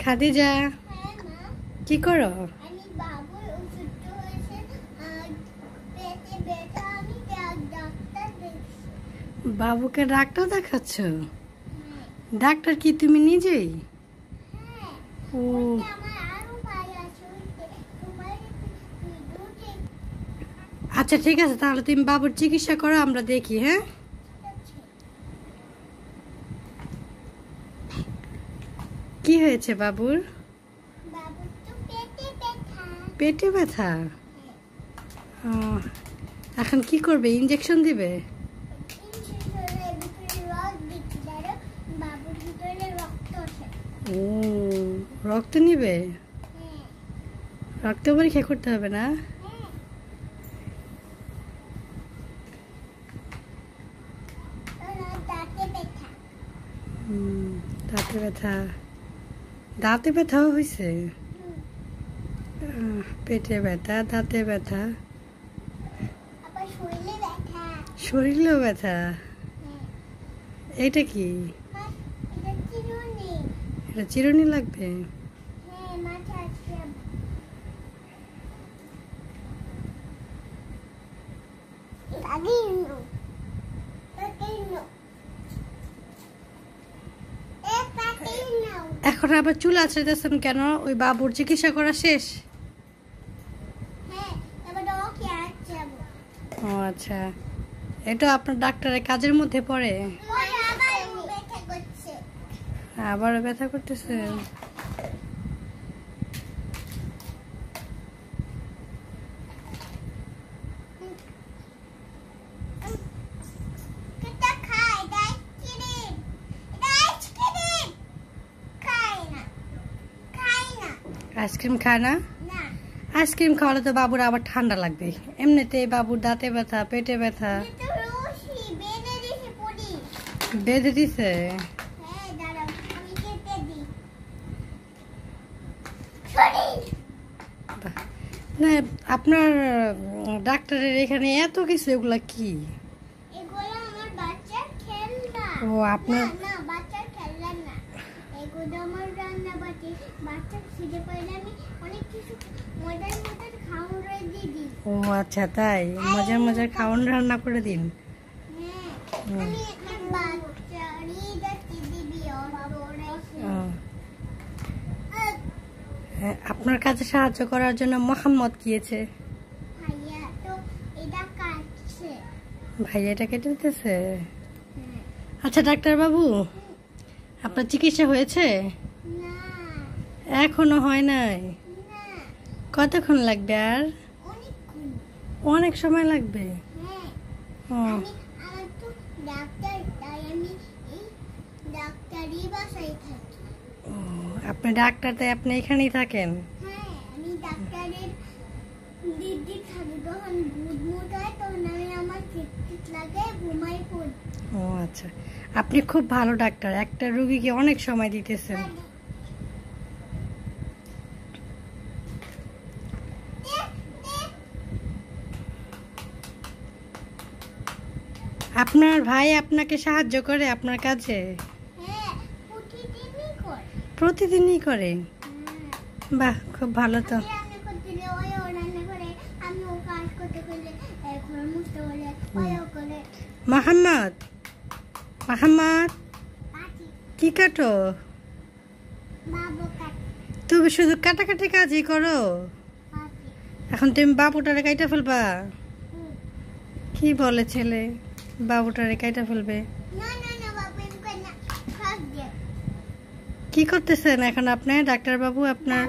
খাদিজা কি করো? বাবুকে ডাক্তার দেখাচ্ছ? ডাক্তার কি তুমি নিজেই? ও আচ্ছা ঠিক আছে, তাহলে তুমি বাবুর চিকিৎসা করো, আমরা দেখি। হ্যাঁ, কি হয়েছে বাবুর? পেটে ব্যথা। এখন কি করবে? ইনজেকশন দিবে? ও রক্ত নিবে? রক্ত পরীক্ষা করতে হবে না? দাঁতে ব্যথা, দাঁতে ব্যথাও হয়েছে, পেটে ব্যথা, দাঁতে ব্যথা, শরীরেও ব্যথা। এইটা কি? এটা চিরুনি লাগবে? এখন আবার চুল আঁচড়াইতেছেন কেন? ওই বাবুর চিকিৎসা করা শেষ? ও আচ্ছা, এটা আপনার ডাক্তারের কাজের মধ্যে পড়ে? আবারও ব্যথা করতেছে? আইসক্রিম খায় না? আইসক্রিম খাওয়ালে তো বাবুর আবার ঠান্ডা লাগবে। এমনিতে বাবুর দাঁতে ব্যথা, পেটে ব্যথা বেঁধে দিছে। না, আপনার ডাক্তারের এখানে এত কিছু, এগুলা কি? ও আপনার ও আচ্ছা, তাই মজার মজার খাওয়ান রান্না করে দিন। আপনার কাছে সাহায্য করার জন্য মোহাম্মদ গিয়েছে। ভাইয়া এটা কেটে দিতেছে? আচ্ছা ডাক্তার বাবু, আপনার চিকিৎসা হয়েছে? এখনো হয় নাই? কতক্ষণ লাগবে? আর অনেক সময় লাগবে? আপনি ডাক্তার, তাই আপনি এখানেই থাকেন? ও আচ্ছা, আপনি খুব ভালো ডাক্তার, একটা রোগীকে অনেক সময় দিতেছেন। আপনার ভাই আপনাকে সাহায্য করে আপনার কাজে? প্রতিদিনই করে? বাহ, খুব ভালো তো। মোহাম্মদ, মোহাম্মদ কি কাটো? তুমি শুধু কাটাকাটি কাজই করো? এখন তুমি বাবুটারে কাইটা ফেলবা? কি বলে ছেলে, বাবুটারে কাইটা ফেলবে? কি করতেছেন এখন আপনি ডাক্তার বাবু? আপনার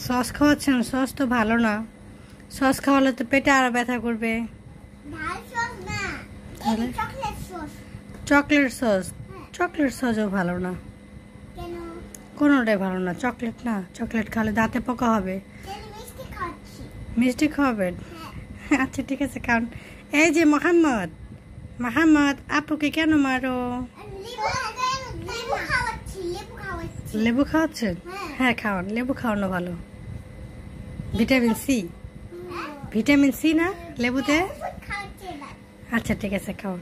সস খাওয়াচ্ছেন? সস তো ভালো না, সস খাওয়ালে তো পেটে আরো ব্যথা করবে। Chocolate sauce? চকলেট সসও ভালো না, কোনোটাই ভালো না। চকলেট না, চকলেট খাওয়ালে দাঁতে পোকা হবে। মিষ্টি খাওয়াবেন? আচ্ছা ঠিক আছে, খান। এই যে মোহাম্মদ, মোহাম্মদ আপুকে কেন মারো? লেবু খাওয়াচ্ছেন? হ্যাঁ খাওয়ান, লেবু খাওয়ানো ভালো। ভিটামিন সি, ভিটামিন সি না লেবুতে? আচ্ছা ঠিক আছে, খাওয়ান।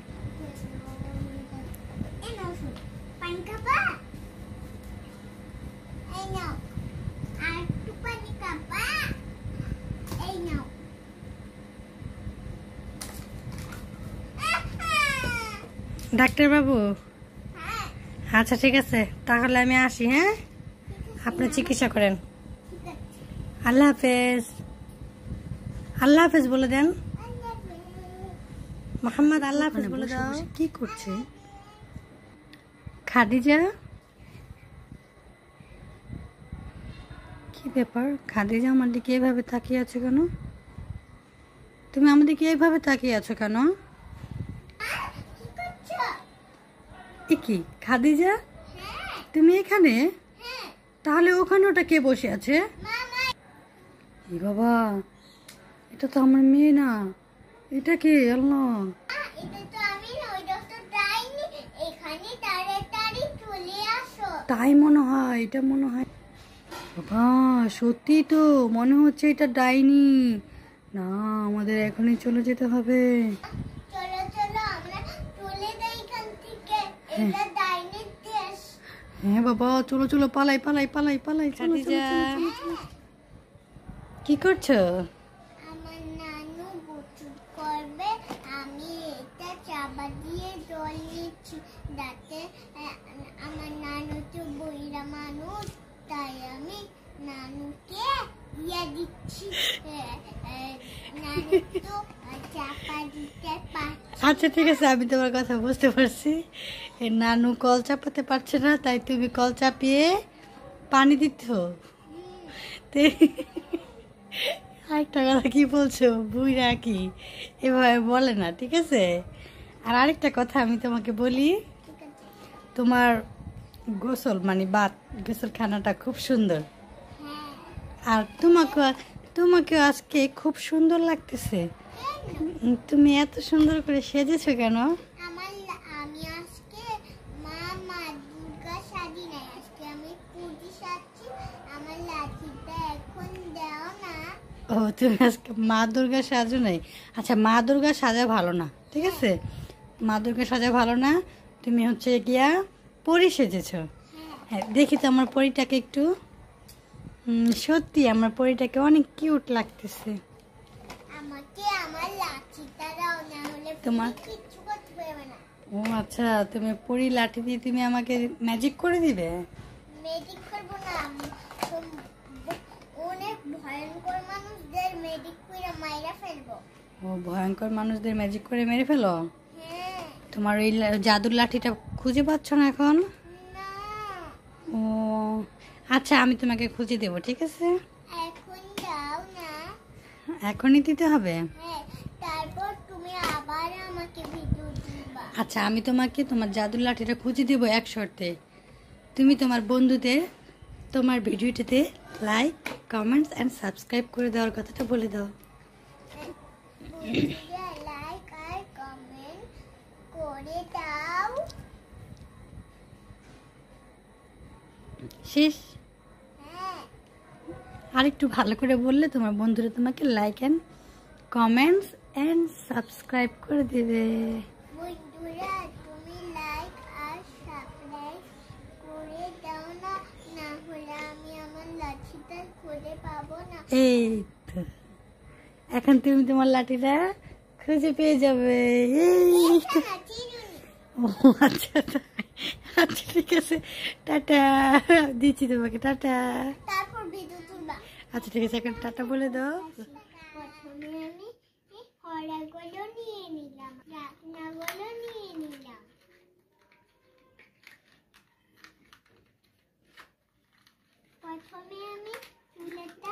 ডাক্তার বাবু, আচ্ছা ঠিক আছে, তাহলে আমি আসি। হ্যাঁ, আপনি চিকিৎসা করেন। আল্লাহ হাফেজ। আল্লাহ হাফেজ বলে দেন। মোহাম্মদ আল্লাহ হাফেজ বলে দাও। কি করছে খাদিজা? কি ব্যাপার খাদিজা, আমার দিকে এভাবে তাকিয়ে আছো কেন? তুমি আমার দিকে এইভাবে তাকিয়ে আছো কেন? কি খাদিজা, তুমি এখানে? তাহলে ওখানে ওটা কে বসে আছে? এ বাবা, এটা তো আমার মেয়ে না, এটা কে? আল্লাহ, তাই মনে হয়, এটা মনে হয়। বাবা সত্যি তো মনে হচ্ছে এটা ডাইনি। না, আমাদের এখনই চলে যেতে হবে। হ্যাঁ বাবা, চলো চলো, পালাই পালাই পালাই পালাই। কি করছো? আমার নানু গোসল করবে, আমি এটা চাপা দিয়ে জল নিচ্ছি। যাতে আমার নানু তো বুড়া মানুষ, তাই আমি নানুকে ইয়ে দিচ্ছি। নানু তো চাপা দিতে পারছে। আচ্ছা ঠিক আছে, আমি তোমার কথা বুঝতে পারছি। নানু কল চাপাতে পারছে না, তাই তুমি কল চাপিয়ে পানি দিচ্ছ। আরেকটা কথা কি বলছো, বুইরা কি এভাবে বলে না, ঠিক আছে? আর আরেকটা কথা আমি তোমাকে বলি, তোমার গোসল মানে বাত গোসলখানাটা খুব সুন্দর। আর তোমাকে আজকে খুব সুন্দর লাগতেছে। তুমি এত সুন্দর করে সেজেছো কেন? আমি আজকে মা দুর্গা সাজি নাই, আজকে আমি পুজি সাজছি। আমার লাঠিটা এখন দাও না। ও, তুমি আজকে মা দুর্গা সাজো নাই? আচ্ছা, মা দুর্গা সাজা ভালো না, ঠিক আছে? মা দুর্গা সাজা ভালো না, তুমি হচ্ছে গিয়া পরি সেজেছো। হ্যাঁ, দেখি তো আমার পরিটাকে একটু। সত্যি আমার পরিটাকে অনেক কিউট লাগতেছে। আমাকে আমার লাঠিটা দাও, না হলে তোমার কিচ্ছু করতে পারবে না। ও আচ্ছা, তুমি পরি লাঠি দিয়ে তুমি আমাকে ম্যাজিক করে দিবে? ম্যাজিক করবো না, অনেক ভয়ঙ্কর মানুষদের ম্যাজিক করে মাইরা ফেলবো। ও, ভয়ঙ্কর মানুষদের ম্যাজিক করে মেরে ফেলো? হ্যাঁ। তোমার ওই জাদুর লাঠিটা খুঁজে পাচ্ছ না এখন? না। ও আচ্ছা, আমি তোমাকে খুঁজে দেবো, ঠিক আছে? এখন দাও না। এখনই দিতে হবে? হ্যাঁ, তারপর তুমি আবার আমাকে ভিডিও দিবা। আচ্ছা, আমি তোমাকে তোমার জাদুর লাঠিটা খুঁজে দেবো এক শর্তে। তুমি তোমার বন্ধুদের তোমার ভিডিওটিতে লাইক, কমেন্টস অ্যান্ড সাবস্ক্রাইব করে দেওয়ার কথাটা বলে দাও। লাইক আর কমেন্ট করে দাও। শেষ? হ্যাঁ। আর একটু ভালো করে বললে তোমার বন্ধুরা তোমাকে like and comments and subscribe করে দেবে। বন্ধুরা, তুমি লাইক আর সাবস্ক্রাইব করে দাও না, না হলে আমি আমার লাঠিটা খুঁজে পাবো না। এই তো, এখন তুমি তোমার লাঠিটা খুঁজে পেয়ে যাবে। এই তো। ও আচ্ছা, আচ্ছা ঠিক আছে, টাটা দিচ্ছি তোমাকে, টাটা। তারপর ভিডিও তুলবা। আচ্ছা ঠিক আছে, এখন টাটা বলে দাও। প্রথমে আমি হরাগুলো নিয়ে নিলাম, রাখনাগুলো নিয়ে নিলাম। প্রথমে আমি চুলেটা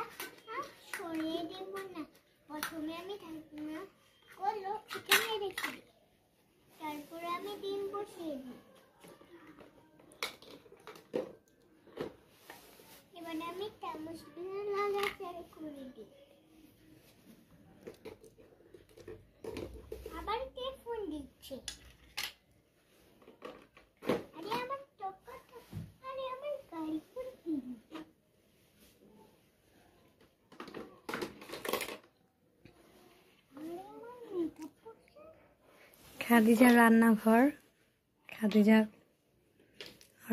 সরিয়ে দেব না, প্রথমে আমি ঢাকনা গুলো এখানে রেখে দিই, তারপর আমি ডিম বসিয়ে দিই। এবার আমি চামচগুলো লাগাচাড়া করে দিই। আবার কে ফোন দিচ্ছে? আরে আমার টকাটা, আরে আমার গাড়ি ফোন দিবি। খাদিজার রান্নাঘর, খাদিজা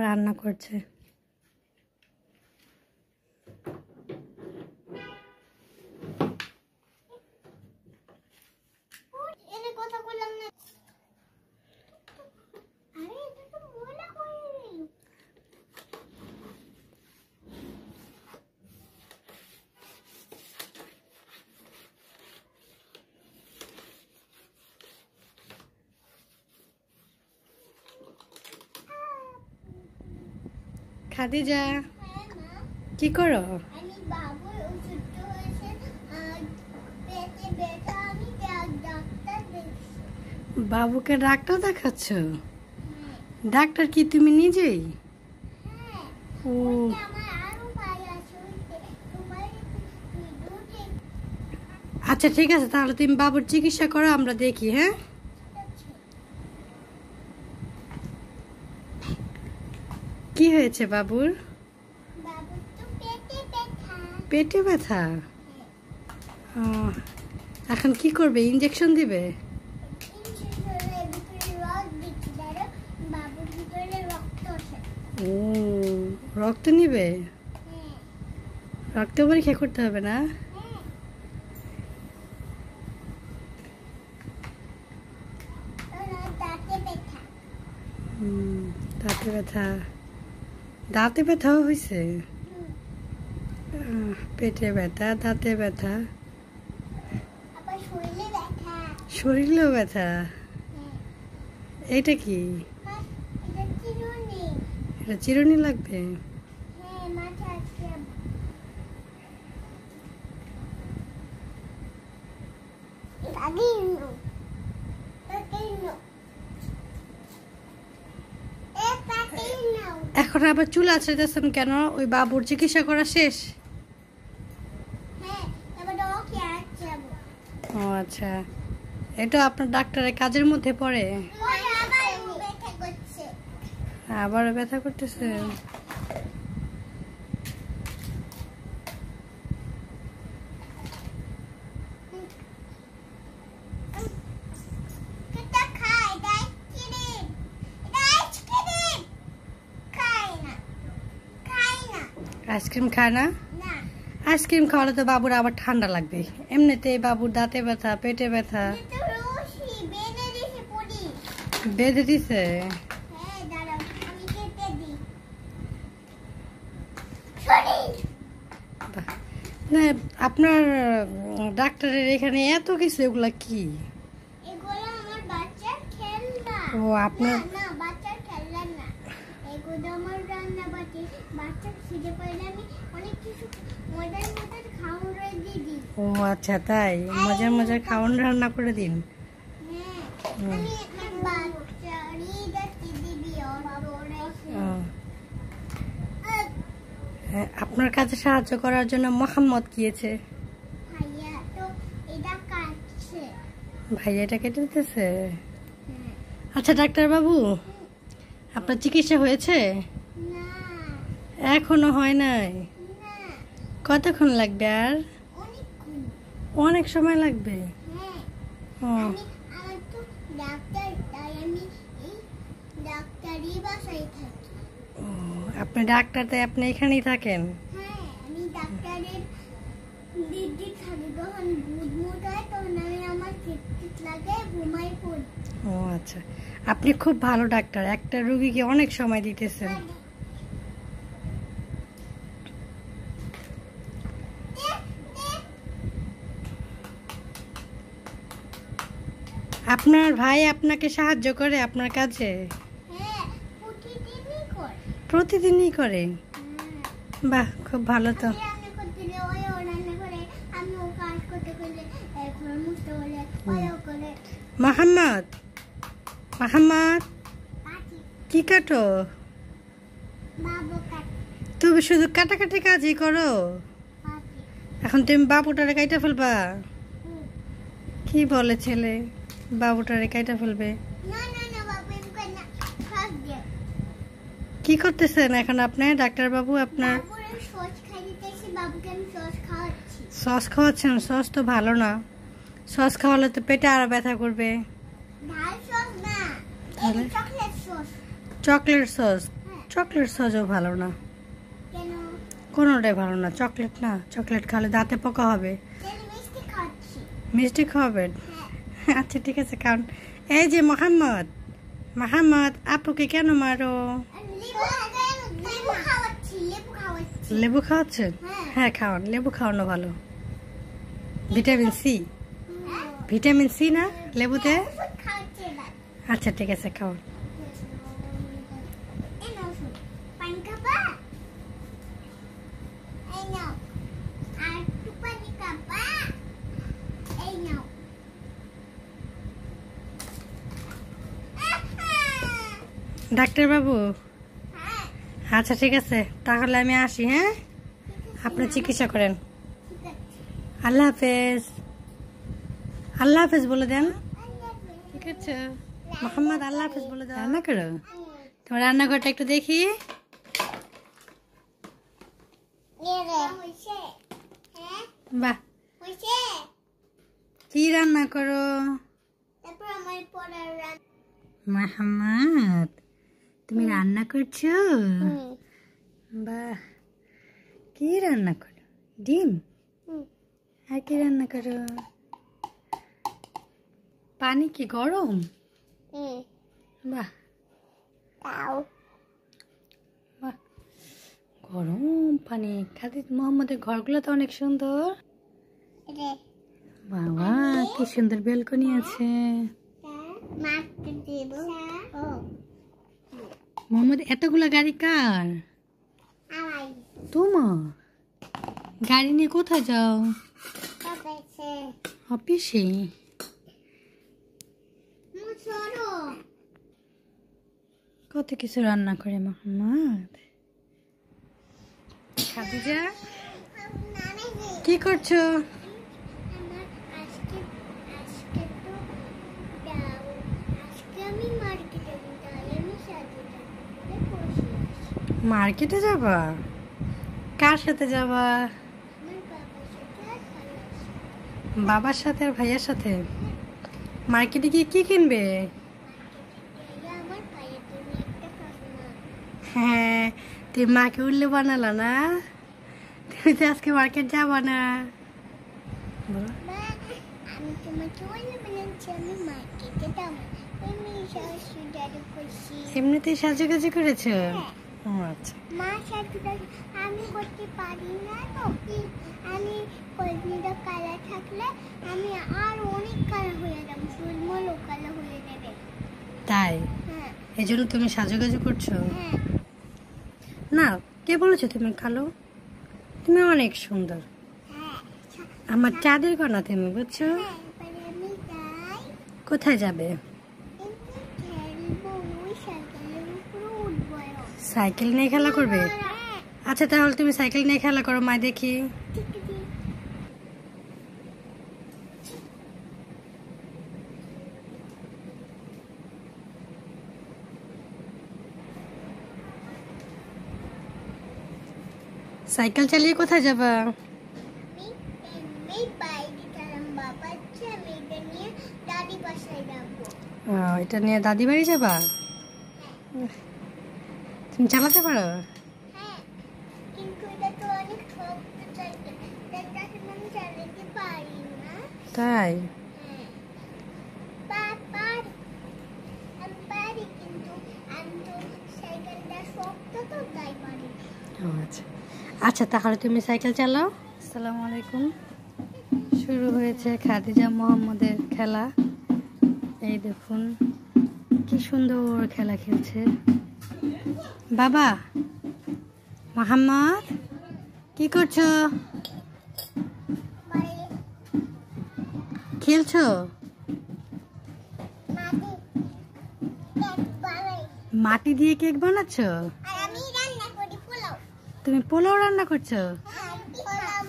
রান্না করছে। এনে কথা বললাম না। খাদিজা হ্যাঁ মা, কি করো? আমি বাবুর অসুস্থ হয়েছে, আর পেটে ব্যথা, আমি ডাক্তার দেখছি। বাবুকে ডাক্তার দেখাচ্ছ? হ্যাঁ ডাক্তার কি তুমি নিজেই? হ্যাঁ, ও ওইটা আমার আরো ভাই আছে, ওইটা তোমার দুধে। আচ্ছা ঠিক আছে, তাহলে তুমি বাবুর চিকিৎসা করো, আমরা দেখি। হ্যাঁ, কি হয়েছে বাবুর? বাবুর তো পেটে ব্যথা। পেটে ব্যথা? ও, এখন কি করবে? ইঞ্জেকশন দিবে? ইনজেকশনের ভিতরে রক্ত দিচ্ছি, দাঁড়া, বাবুর ভিতরে রক্ত আছে। ও, রক্ত নিবে? হ্যাঁ রক্ত পরীক্ষা করতে হবে না? হ্যাঁ, ওর দাঁতে ব্যথা। দাঁতে ব্যথা? দাঁতে ব্যথাও হয়েছে? পেটে ব্যথা, দাঁতে ব্যথা, আবার শরীরে ব্যথা। শরীরেও ব্যথা? হ্যাঁ এইটা কি? মা, এটা চিরুনি। এটা চিরুনি লাগবে? হ্যাঁ মাথা আছে। Padino. Padino. Padino. এখন আবার চুল আঁচড়াইতেছেন কেন? ওই বাবুর চিকিৎসা করা শেষ? হ্যাঁ, এবার ওকে আঁচড়াবো। ও আচ্ছা, এটা আপনার ডাক্তারের কাজের মধ্যে পড়ে? ওই আবার ব্যথা করছে। আবারও ব্যথা করতেছে? এটা খায়, এটা আইসক্রিম। এটা আইসক্রিম। খায় না। খায় না। আইসক্রিম খায় না? না। আইসক্রিম খাওয়ালে তো বাবুর আবার ঠান্ডা লাগবে। এমনিতেই বাবুর দাঁতে ব্যথা, পেটে ব্যথা। এটা রশি বেঁধে দিয়েছে পুরি। বেঁধে দিছে? হ্যাঁ দাঁড়াও, আমি কেটে দিই। সরি। বাহ। না, আপনার ডাক্তারের এখানে এত কিছু, এগুলা কি? এগুলো আমার বাচ্চার খেলনা। ও, আপনার না না, বাচ্চার খেলনা না, এগুলো আমার রান্না বাটি। বাচ্চা খিদে পেলে আমি অনেক কিছু মজার মজার খাবার দিয়ে দিই। ও আচ্ছা, তাই মজার মজার খাওয়ান রান্না করে দিন? হ্যাঁ, হুম। আমি এখন বাচ্চারই দেখতে দিবি ওরে। ও, হ্যাঁ, আপনার কাছে সাহায্য করার জন্য মোহাম্মদ গিয়েছে। ভাইয়া তো এটা কাটছে। ভাই এটা কেটে দিতেছে? হ্যাঁ। আচ্ছা ডাক্তার বাবু, আপনার চিকিৎসা হয়েছে? না এখনো হয় নাই? না, কতক্ষণ লাগবে আর? অনেকক্ষণ। অনেক সময় লাগবে? হ্যাঁ, ও আমার তো ডাক্তার, তাই আমি এই ডাক্তারি বাসায় থাকি। ও, আপনি ডাক্তার, তাই আপনি এখানেই থাকেন? হ্যাঁ, আমি ডাক্তারের দিদি থাকি, যখন দুধ মুট হয় তখন আমি আমার চিট লাগে ঘুমাই পড়ি। ও আচ্ছা, আপনি খুব ভালো ডাক্তার, একটা রুগীকে অনেক সময় দিতেছেন। আপনার ভাই আপনাকে সাহায্য করে আপনার কাজে? হ্যাঁ, প্রতিদিনই করে। প্রতিদিনই করে? হ্যাঁ, বাহ, খুব ভালো তো। আমি রান্না করতে গেলে ওইও রান্না করে, আমি ও কাজ করতে গেলে ঘর মুছতে হলে ওইও করে। মোহাম্মদ, মোহাম্মদ, কাটি, কি কাটো? বাবু কাটি, তুমি শুধু কাটাকাটি কাজই করো? কাটি। এখন তুমি বাবুটারে কাইটা ফেলবা? হুম। কি বলে ছেলে, বাবুটারে কাইটা ফেলবে? না না না বাবু, এমনি না, খাস দিয়ে। কি করতেছেন এখন আপনি ডাক্তার বাবু? আপনার বাবুর আমি সস খাই দিতেছি, বাবুকে আমি সস খাওয়াচ্ছি। সস খাওয়াচ্ছেন? সস তো ভালো না, সস খাওয়ালে তো পেটে আরো ব্যথা করবে। ঝাল সস না, তাহলে? এই চকলেট সস। Chocolate sauce? হ্যাঁ, চকলেট সসও ভালো না, কেন? কোনোটাই ভালো না। চকলেট না, চকলেট খালে দাঁতে পোকা হবে। তাহলে মিষ্টি খাচ্ছি। মিষ্টি খাওয়াবেন? হ্যাঁ, আচ্ছা ঠিক আছে, খান। এই যে মোহাম্মদ, মোহাম্মদ, আপুকে কেন মারো? লেবু খাওয়াচ্ছি, লেবু খাওয়াচ্ছি। লেবু খাওয়াচ্ছেন? হ্যাঁ। হ্যাঁ খাওয়ান, লেবু খাওয়ানো ভালো। ভিটামিন সি, হ্যাঁ? ভিটামিন সি না লেবুতে? ওষুধ খাওয়াচ্ছি এবার। আচ্ছা ঠিক আছে, খাওয়ান। এই নাও ওষুধ। পানি খাবা? ডাক্তার বাবু, হ্যাঁ আচ্ছা ঠিক আছে, তাহলে আমি আসি। হ্যাঁ, আপনি চিকিৎসা করেন। ঠিক আছে আল্লাহ হাফেজ। আল্লাহ হাফেজ বলে দেন। ঠিক আছে মোহাম্মদ, আল্লাহ হাফেজ বলে দেন। রান্না করো, তোমার রান্নাঘরটা একটু দেখি। হয়েছে হ্যাঁ বাহ, হয়েছে কি রান্না করো তারপর আমার পড়ার মোহাম্মদ? তুমি রান্না করছো? বাহ, কি রান্না করো? ডিম? আর কি রান্না করো? পানি কি গরম? বাহ তাও বাহ, গরম পানি। খাদি মোহাম্মদের ঘরগুলো তো অনেক সুন্দর। রে বাবা, কি সুন্দর বেলকনি আছে। মারতে দেব ও মোহাম্মদ, এতগুলা গাড়ি কার? আমার তোমার? গাড়ি নিয়ে কোথায় যাও? কাছে অফিসে? মুছরো কত কিছু রান্না করে মোহাম্মদ। খাদিজা, কি করছো? আমার আজকে আজকে তো দাও আজকে আমি মার্কেটে যাই আমি সাথে বসে আছি মার্কেটে যাবা? কার সাথে যাবা? আমার বাবার সাথে আর ভাইয়ের সাথে বাবার সাথে আর ভাইয়ার সাথে? মার্কেটে গিয়ে কি কিনবে? আমার ভাইয়ের জন্য একটা কাকিমা হ্যাঁ, তুমি মাকে উল্লে বানালা না? তুমি তো আজকে মার্কেট যাবা না। বলো। মা আমি তোমাকে বলেছি আমি মার্কেটে যাবো আমি শাশুড়ি করছি এমনিতেই সাজুগুজু করেছো? ও আচ্ছা। মা শাশুড়ি আমি করতে পারি না তো আমি কলমিটা কালার থাকলে আমি আর অনেক কালার হয়ে যাবো সুরমলো কালার হয়ে যাবে তাই? হ্যাঁ এই জন্য তুমি সাজুগুজু করছো? হ্যাঁ না, কে বলেছো তুমি কালো? তুমি অনেক সুন্দর। হ্যাঁ আমার চাঁদের কণা তুমি, বুঝছো? এবারে আমি যাই কোথায় যাবে? একটু খেলবো ওই সাইকেলের উপরে উঠবো সাইকেল নিয়ে খেলা করবে? হ্যাঁ আচ্ছা তাহলে তুমি সাইকেল নিয়ে খেলা করো, মা দেখি। ঠিক আছে সাইকেল চালিয়ে কোথায় যাবা? আমি এমনি বাইরে গেলাম বাবা আমি এটা নিয়ে দাদি বাসায় যাবো ও, এটা নিয়ে দাদি বাড়ি যাবা? তুমি চালাতে পারো? হ্যাঁ কিন্তু এটা তো অনেক শক্ত সাইকেল এটা আমি চালাতে পারি না তাই? হ্যাঁ পারি আমি পারি কিন্তু আমি তো সাইকেলটা শক্ত তো তাই পারি না। ও আচ্ছা, আচ্ছা তাহলে তুমি সাইকেল চালাও। আসসালামু আলাইকুম। শুরু হয়েছে খাদিজা মোহাম্মদের খেলা। এই দেখুন কি সুন্দর খেলা খেলছে। বাবা, মোহাম্মদ কি করছো? বাইরে খেলছো? মাটি কেক বানাই মাটি দিয়ে কেক বানাচ্ছো? আর আমি রান্না করি পোলাও তুমি পোলাও রান্না করছো? হ্যাঁ পোলাও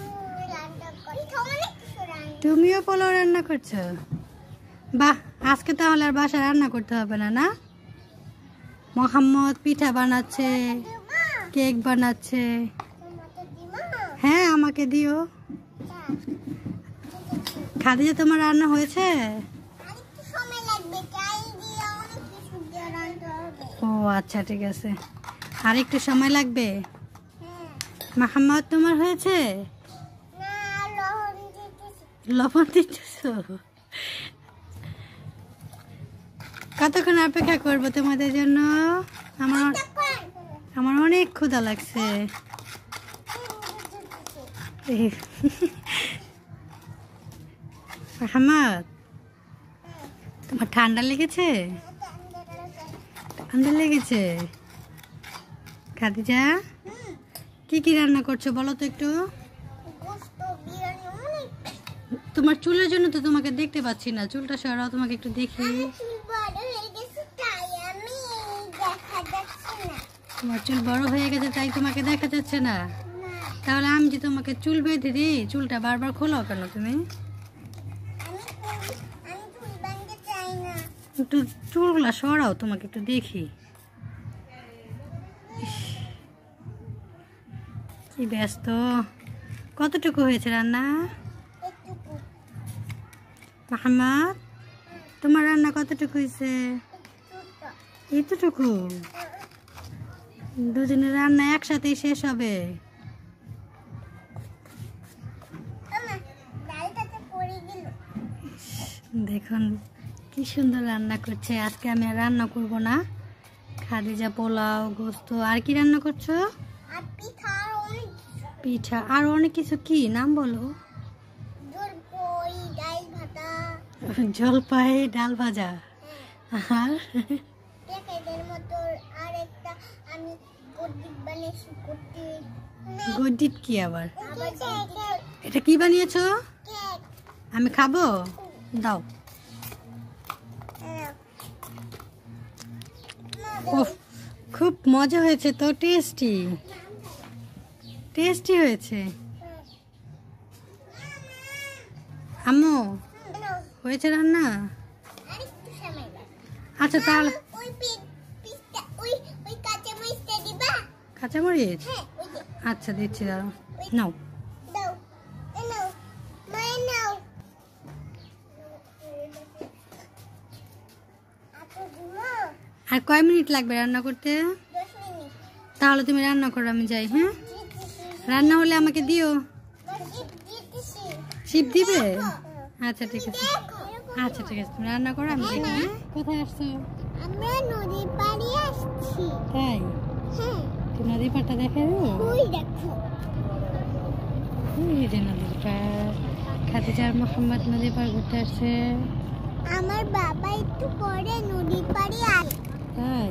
রান্না করি অনেক কিছু রান্না তুমিও পোলাও রান্না করছো? বাহ, আজকে তাহলে আর বাসায় রান্না করতে হবে না, না? মোহাম্মদ পিঠা বানাচ্ছে, দিমা কেক বানাচ্ছে। তোমাকে দিমা হ্যাঁ, আমাকে দিও। খাদিজা, তোমার রান্না হয়েছে? আরেকটু সময় লাগবে চাই দিয়ে অনেক কিছু দিয়ে রান্না হবে ও আচ্ছা ঠিক আছে, আর একটু সময় লাগবে। হ্যাঁ মোহাম্মদ, তোমার হয়েছে? না লবণ দিতেছি লবণ দিতেছো? কতক্ষণ অপেক্ষা করবো তোমাদের জন্য? আমার আমার অনেক ক্ষুধা লাগছে। মোহাম্মদ, তোমার ঠান্ডা লেগেছে? ঠান্ডা লেগেছে? খাদিজা, কি কি রান্না করছো বলো তো একটু? গোস্ত বিরিয়ানি অনেক তোমার চুলের জন্য তো তোমাকে দেখতে পাচ্ছি না, চুলটা সরাও, তোমাকে একটু দেখি। চুল বড় হয়ে গেছে তাই আমি দেখা তোমার চুল বড় হয়ে গেছে তাই তোমাকে দেখা যাচ্ছে না। না তাহলে আমি যে তোমাকে চুল বেঁধে দিই, চুলটা বারবার খোলো কেন তুমি? আমি চুল বাঁধতে চাই না। একটু চুলগুলা সরাও, তোমাকে একটু দেখি। ইস, কি ব্যস্ত। কতটুকু হয়েছে রান্না? একটুকু মাহমদ, তোমার রান্না কতটুকু হয়েছে? এতটুকু? দুজনের রান্না একসাথেই শেষ হবে। ডালটাতে পড়ে গেল। দেখুন কি সুন্দর রান্না করছে। আজকে আমি আর রান্না করব না। খাদিজা পোলাও, গোস্ত, আর কি রান্না করছো? আর পিঠা অনেক পিঠা আর অনেক কিছু। কি নাম বলো? জলপাই ডাল ভাজা। জলপাই ডাল ভাজা। আর এদের মতো আরেকটা আমি গদ্দিপ বানিয়েছি। গদ্দিপ কি আবার? কেক। এটা কি বানিয়েছো? আমি খাবো, দাও। ওহ, খুব মজা হয়েছে তো, টেস্টি টেস্টি হয়েছে। আম্মু, হয়েছে রান্না? আরেকটু সময় লাগবে। আচ্ছা তাহলে ওই পিঠটা ওই কাঁচামরিচটা দিবা? কাঁচামরিচ? হ্যাঁ ওই যে আচ্ছা দিচ্ছি, দাঁড়াও। নাও। দাও নাও মাই নাও। আপু দিমা আর কয় মিনিট লাগবে রান্না করতে? 10 মিনিট। তাহলে তুমি রান্না করো, আমি যাই। হ্যাঁ, রান্না হলে আমাকে দিও। শিপ দিবে? আচ্ছা ঠিক আছে, আচ্ছা ঠিক আছে, তুমি রান্না করো, আমি দেখি। হ্যাঁ? কোথায় আসছো? আমরা নদীর পাড়ে আসছি। তাই? হ্যাঁ তো নদীর পাড়টা দেখে ওই দেখো। এই যে নদীর পাড়। খাদিজা আর মোহাম্মদ নদীর পাড় ঘুরতে আসছে। আমার বাবা একটু পরে নদীর পাড়ে আসে। তাই?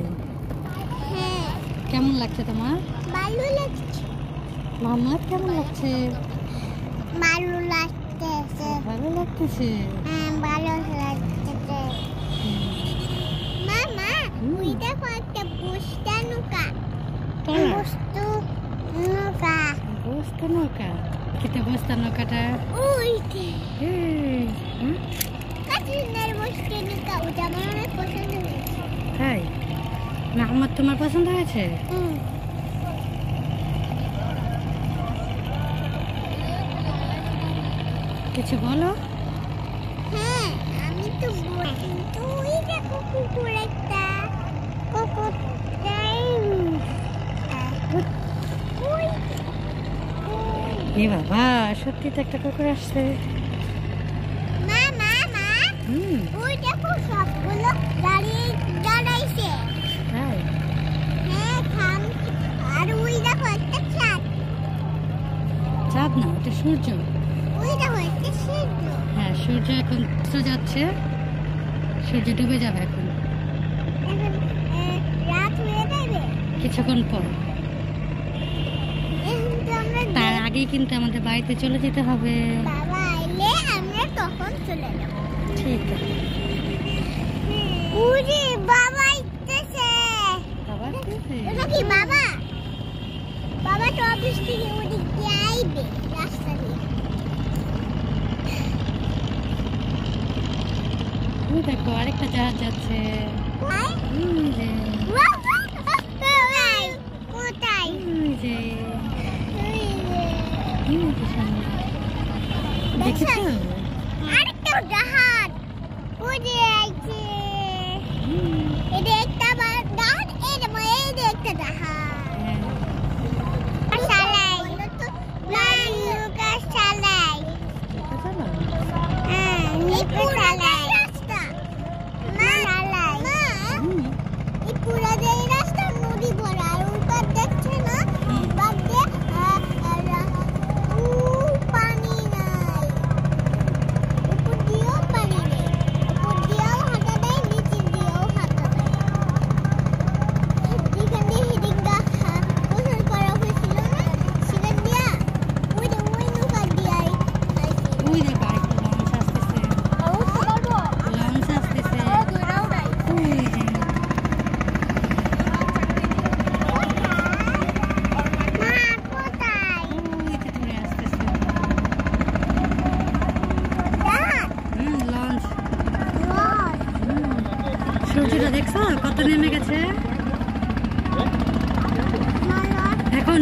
হ্যাঁ কেমন লাগছে তোমার? ভালো লাগছে। মোহাম্মদ কেমন লাগছে? ভালো লাগতেছে। ভালো লাগতেছে। হ্যাঁ ভালো লাগতেছে। মামা ওই দেখো একটা বস্তা নৌকা। বস্তু নৌকা। বস্তা নৌকা? কিতে বস্তা নৌকাটা? ওই যে এই, হুম? কাঠিনের বস্তা নৌকা। ওটা আমার অনেক পছন্দ হয়েছে। তাই? মোহাম্মদ তোমার পছন্দ হয়েছে? কিছু বলো। হ্যাঁ আমি তো বলি, কিন্তু ওই দেখো কুকুর একটা। কুকুরটাই ওই এ বাবা, সত্যি তো একটা কুকুর আসছে। মা মা মা হুম, ওই দেখো সবগুলো দাঁড়াইছে। তাই? হ্যাঁ থাম। আর ওই দেখো একটা চাঁদ। চাঁদ না, এটা সূর্য। ওই দেখো একটা সূর্য। হ্যাঁ, সূর্য এখন যাচ্ছে। সূর্য ডুবে যাবে এখন এখন রাত হয়ে যাবে। কিছুক্ষণ পর। এখন তো আমরা তার আগেই কিন্তু আমাদের বাড়িতে চলে যেতে হবে। বাবা আইলে আমরা তখন চলে যাব। ঠিক আছে। উরি বাবা আইতেছে। বাবা আসতেছে? এটা কি বাবা? বাবা তো অফিস থেকে ওদিক দিয়ে আইবে রাস্তা দিয়ে। ওই দেখো আরেকটা জাহাজ যাচ্ছে। কোথায়? ওই যে, কোথায়? কোথায়? ওই যে, ওই যে। ওই যে সামনে। দেখেছো? আরেকটা জাহাজ। ওই যে আইছে। হুম, এটা একটা জাহাজ, এটা একটা জাহাজ। হ্যাঁ। চালাই। নৌকা চালাই। এটা চলো। হ্যাঁ, নৌকা চালাই। রাস্তা। মা, মা, হুম, এই পুরা জায়গা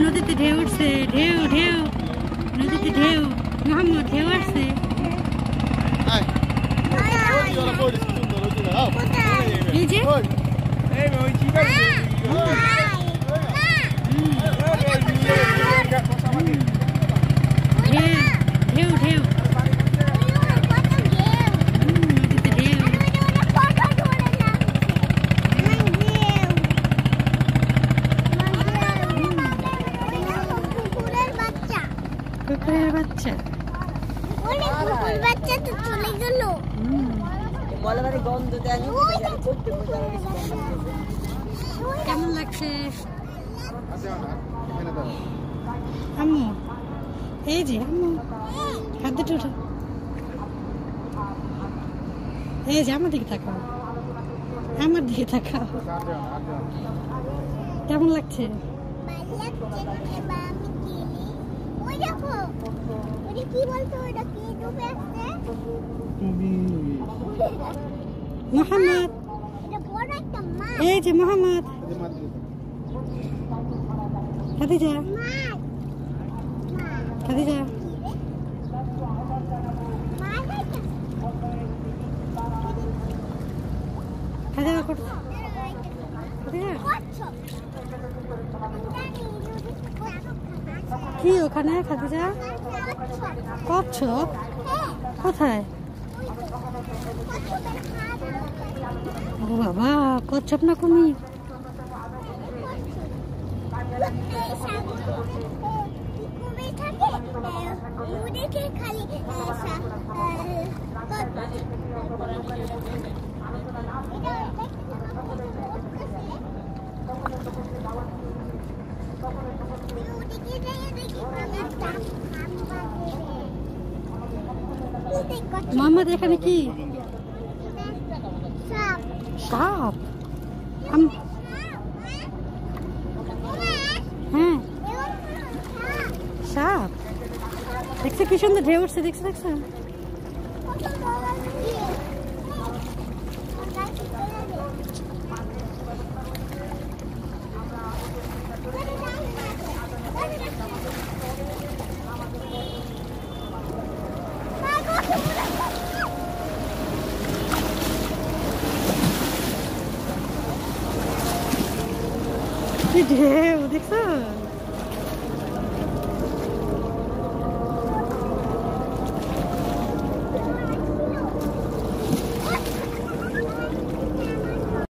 নদীতে ঢেউ উঠছে, ঢেউ ঢেউ, নদীতে ঢেউ। মোহাম্মদ ঢেউ আসছে। এই যে ঢেউ ঢেউ, নদীতে ঢেউ। কুকুরের বাচ্চা। কেমন লাগছে আম্মু? এই যে আম্মু খাদ্য টুটো, এই যে আমার দিকে তাকাও, আমার দিকে তাকাও। কেমন লাগছে? মোহাম্মদ, এই যে মোহাম্মদ, খাদিজা, খাদিজা, খাদিজা করছে, খাদিজা কি ওখানে? খাদিজা কচ্ছপ কোথায়? ও বাবা, কচ্ছপ না কুমির? মোহাম্মদ এখানে কি? সাপ। হ্যাঁ সাপ দেখছে, কি সুন্দর ঢেউ উঠছে, দেখছে দেখছে। ঢেউ দেখছো?